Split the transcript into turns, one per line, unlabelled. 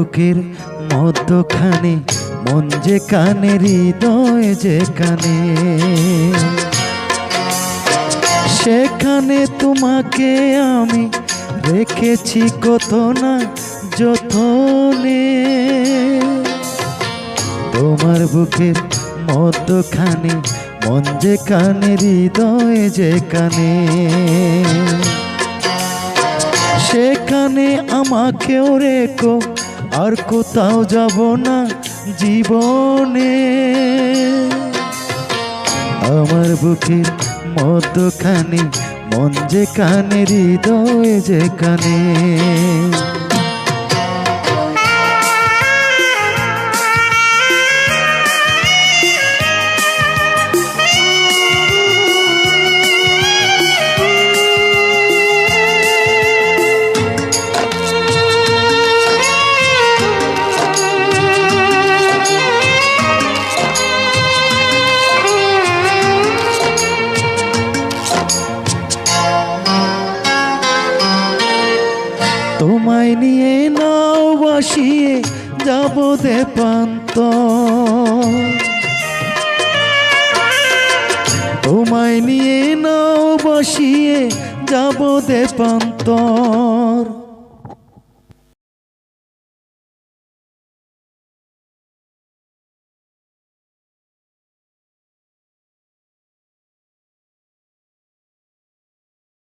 বুকের মধ্যখানে মন যে কানে হৃদয় যে কানে, সেখানে তোমাকে আমি রেখেছি কত না যতনে। তোমার বুকের মধ্যখানে মন যে কানে হৃদয় যে কানে, সেখানে আমাকেও রেখো আর কোথাও যাব না জীবনে। আমার বুকের মধ্যখানে মন যে কানে হৃদয় যে কানে। তোমায় নিয়ে নাও বাসিয়ে যাব দেপান্তর, তোমায় নিয়ে নাও বাসিয়ে যাব দেপান্তর।